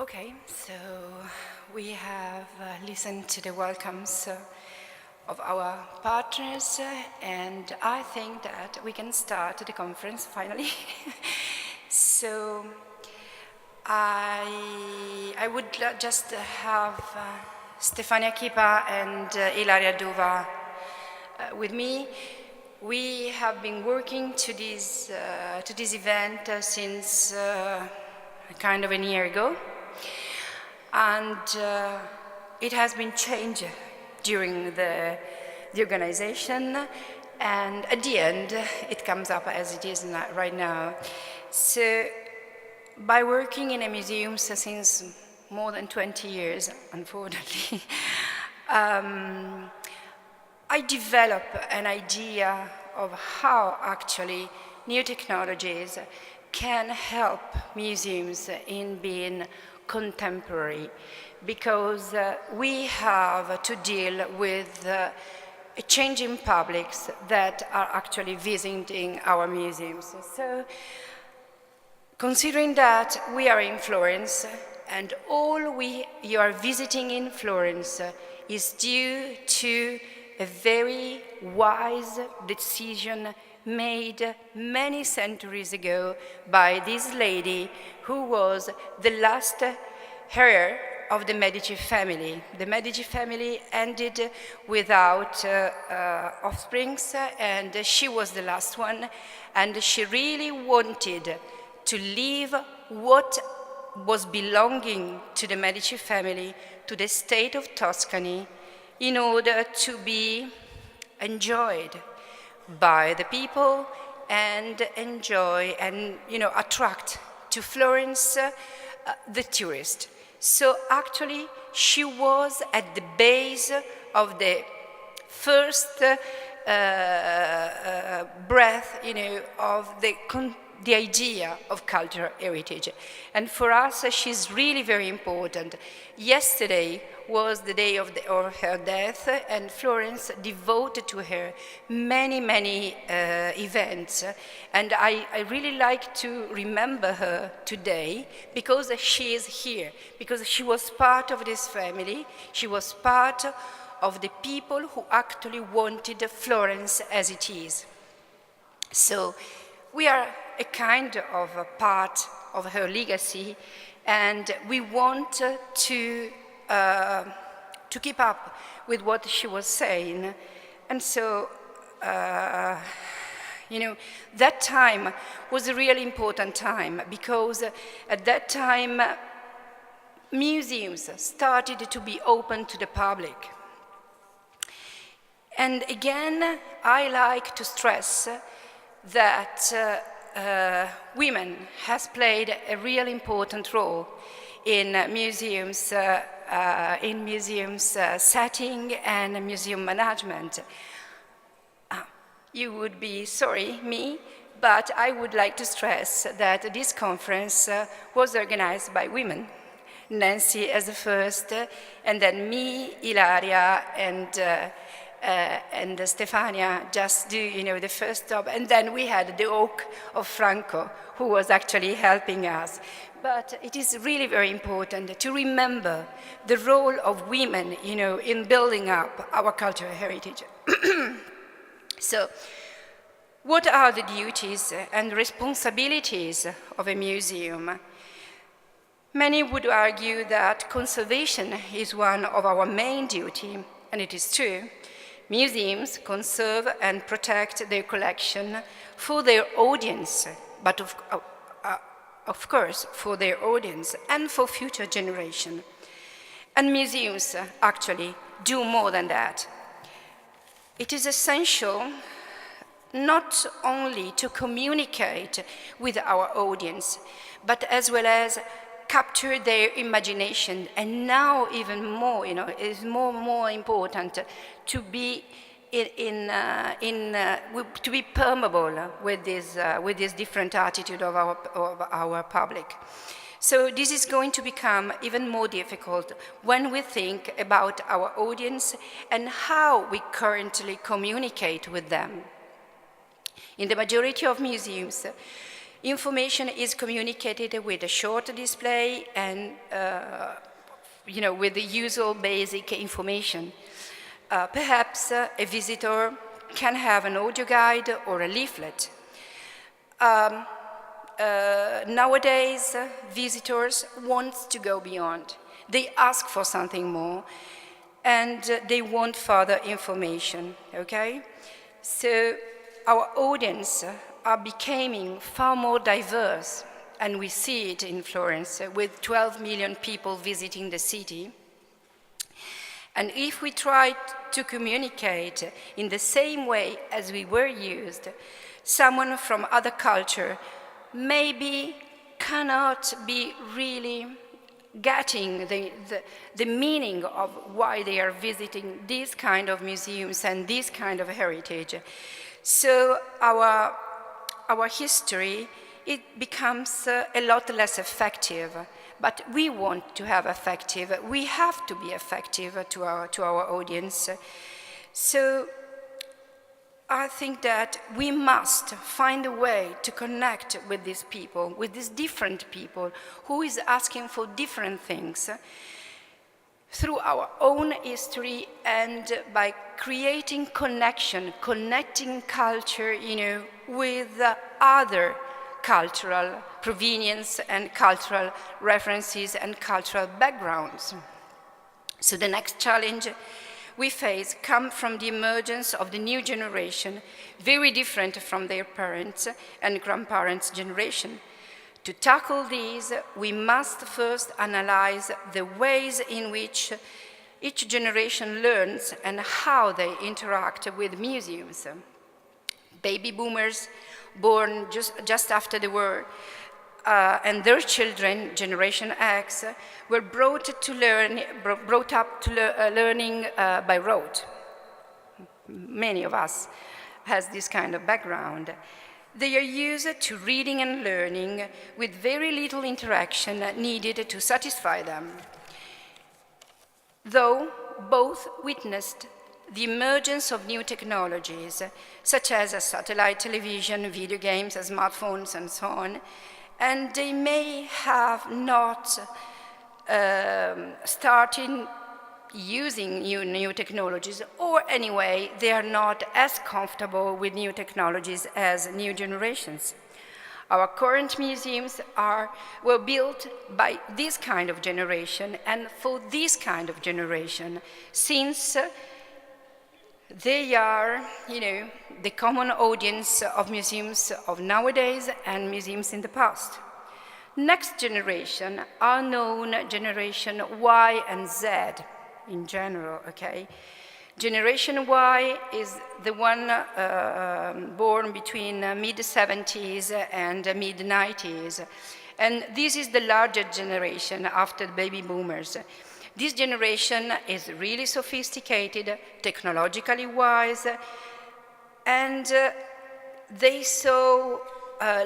Okay, so we have listened to the welcomes of our partners, and I think that we can start the conference finally. So I would just have Stefania Kipa and Ilaria Duva with me. We have been working to this event since kind of a year ago, and it has been changed during the organization, and at the end it comes up as it is right now. So by working in a museum since more than 20 years, unfortunately, I developed an idea of how actually new technologies can help museums in being contemporary, because we have to deal with a changing publics that are actually visiting our museums. So, considering that we are in Florence, and all you are visiting in Florence is due to a very wise decision made many centuries ago by this lady who was the last heir of the Medici family. The Medici family ended without offsprings, and she was the last one, and she really wanted to leave what was belonging to the Medici family to the state of Tuscany in order to be enjoyed by the people and enjoy and attract to Florence the tourist. So actually she was at the base of the first breath of the idea of cultural heritage. And for us, she's really very important. Yesterday was the day of her death, and Florence devoted to her many events. And I really like to remember her today because she is here, because she was part of this family. She was part of the people who actually wanted Florence as it is. So we are a kind of a part of her legacy, and we want to keep up with what she was saying. And so, that time was a really important time, because at that time, museums started to be open to the public. And again, I like to stress that women has played a really important role in museums setting and museum management. You would be sorry, me, but I would like to stress that this conference was organized by women. Nancy as the first, and then me, Ilaria, and Stefania just do, the first job. And then we had the oak of Franco, who was actually helping us. But it is really very important to remember the role of women, in building up our cultural heritage. So, what are the duties and responsibilities of a museum? Many would argue that conservation is one of our main duties, and it is true. Museums conserve and protect their collection for their audience, but of course for their audience and for future generations. And museums actually do more than that. It is essential not only to communicate with our audience, but as well as capture their imagination, and now even more, it is more important to be to be permeable with this different attitude of our public. So this is going to become even more difficult when we think about our audience and how we currently communicate with them. In the majority of museums, Information is communicated with a short display and with the usual basic information. Perhaps a visitor can have an audio guide or a leaflet. Nowadays, visitors want to go beyond. They ask for something more, and they want further information, okay? So our audience are becoming far more diverse, and we see it in Florence with 12 million people visiting the city. And if we try to communicate in the same way as we were used, someone from other culture maybe cannot be really getting the meaning of why they are visiting these kind of museums and this kind of heritage. So our history, it becomes a lot less effective. But we want to have effective. We have to be effective to our audience. So I think that we must find a way to connect with these people, with these different people who is asking for different things through our own history and by creating connection, connecting culture, with other cultural provenience and cultural references and cultural backgrounds. So the next challenge we face comes from the emergence of the new generation, very different from their parents' and grandparents' generation. To tackle these, we must first analyze the ways in which each generation learns and how they interact with museums. Baby boomers born just after the war and their children, Generation X, were brought up to learning by rote. Many of us has this kind of background. They are used to reading and learning with very little interaction needed to satisfy them. Though both witnessed the emergence of new technologies, such as satellite television, video games, smartphones, and so on, and they may have not started using new technologies, or anyway, they are not as comfortable with new technologies as new generations. Our current museums were built by this kind of generation and for this kind of generation, since they are, the common audience of museums of nowadays and museums in the past. Next generation are known Generation Y and Z in general, okay? Generation Y is the one born between mid-70s and mid-90s. And this is the larger generation after the baby boomers. This generation is really sophisticated, technologically wise, and they saw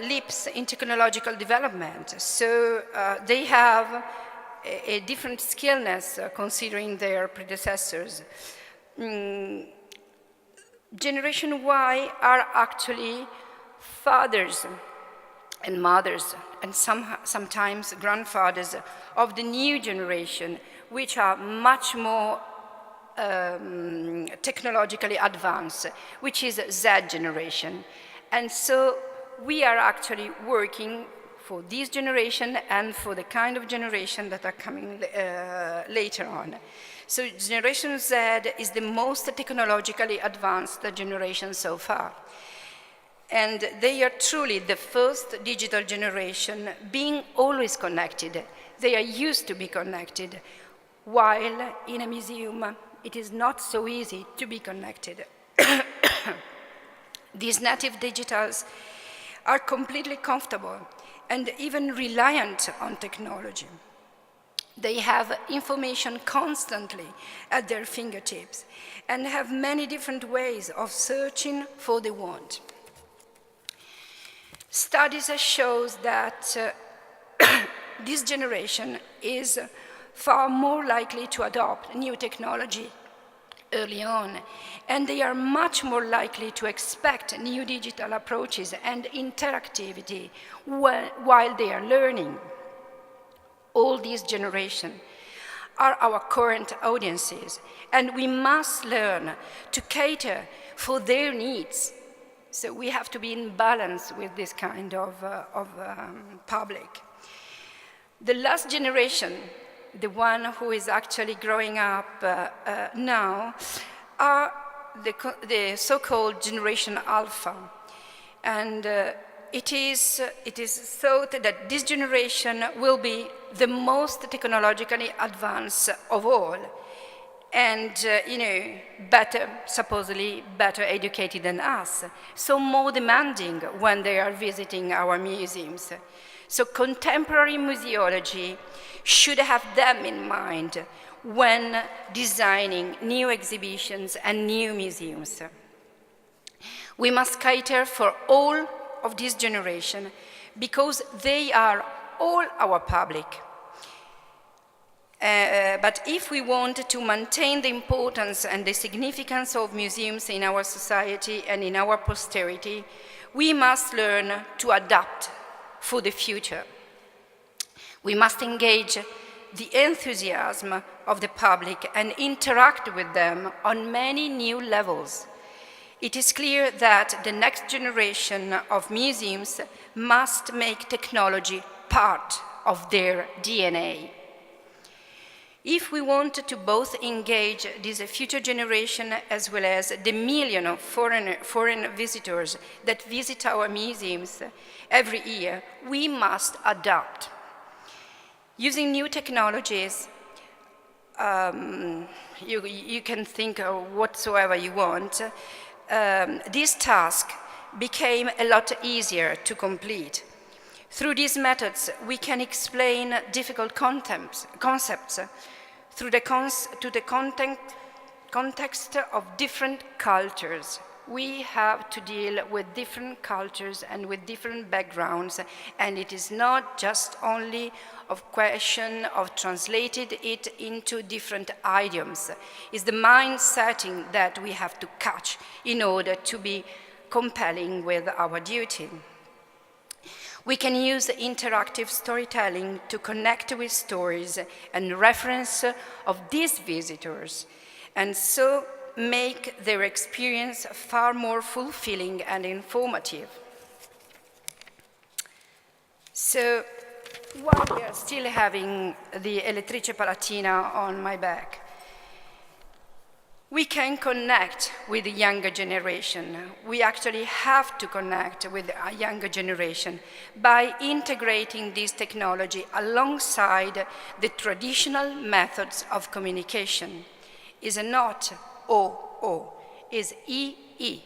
leaps in technological development. So they have a different skillness considering their predecessors. Generation Y are actually fathers and mothers and sometimes grandfathers of the new generation, which are much more technologically advanced, which is Z generation. And so we are actually working for this generation and for the kind of generation that are coming later on. So Generation Z is the most technologically advanced generation so far. And they are truly the first digital generation being always connected. They are used to be connected, while in a museum, it is not so easy to be connected. These native digitals are completely comfortable and even reliant on technology. They have information constantly at their fingertips and have many different ways of searching for the want. Studies show that this generation is far more likely to adopt new technology early on, and they are much more likely to expect new digital approaches and interactivity while they are learning. All these generations are our current audiences, and we must learn to cater for their needs. So we have to be in balance with this kind of public. The last generation, the one who is actually growing up now, are the so-called Generation Alpha. And it is thought that this generation will be the most technologically advanced of all, and supposedly better educated than us, so more demanding when they are visiting our museums. So contemporary museology should have them in mind when designing new exhibitions and new museums. We must cater for all of this generation because they are all our public. But if we want to maintain the importance and the significance of museums in our society and in our posterity, we must learn to adapt for the future. We must engage the enthusiasm of the public and interact with them on many new levels. It is clear that the next generation of museums must make technology part of their DNA. If we want to both engage this future generation as well as the million of foreign visitors that visit our museums every year, we must adapt. Using new technologies, you can think of whatsoever you want. This task became a lot easier to complete. Through these methods, we can explain difficult concepts through the context of different cultures. We have to deal with different cultures and with different backgrounds, and it is not just only a question of translating it into different idioms. It's the mind setting that we have to catch in order to be compelling with our duty. We can use interactive storytelling to connect with stories and reference of these visitors, and so make their experience far more fulfilling and informative. So, while we are still having the Elettrice Palatina on my back, we can connect with the younger generation. We actually have to connect with a younger generation by integrating this technology alongside the traditional methods of communication. Is not O, is EE.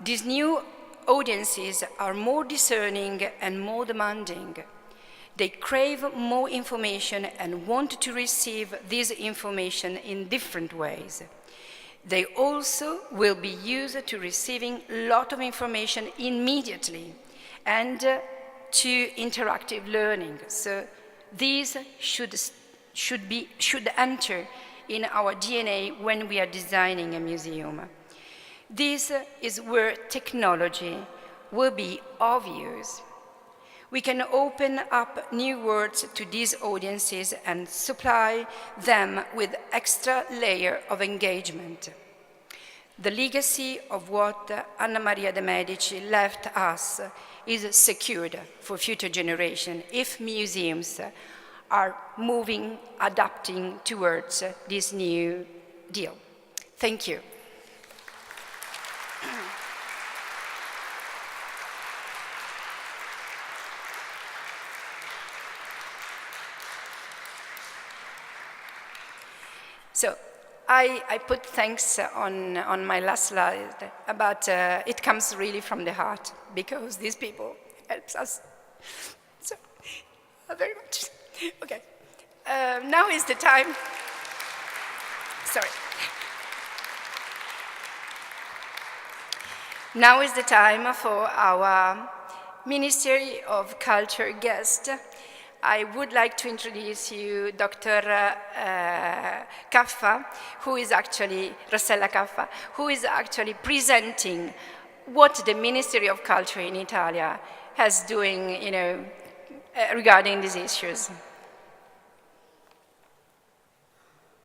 These new audiences are more discerning and more demanding. They crave more information and want to receive this information in different ways. They also will be used to receiving a lot of information immediately and to interactive learning. So these should enter in our DNA when we are designing a museum. This is where technology will be of use. We can open up new worlds to these audiences and supply them with extra layer of engagement. The legacy of what Anna Maria de' Medici left us is secured for future generations if museums are moving, adapting towards this new deal. Thank you. So I put thanks on my last slide, but it comes really from the heart because these people help us so very much. Okay, now is the time. Sorry. Now is the time for our Ministry of Culture guest. I would like to introduce you Dr. Caffa, who is actually, Rossella Caffa, who is actually presenting what the Ministry of Culture in Italia has doing, regarding these issues.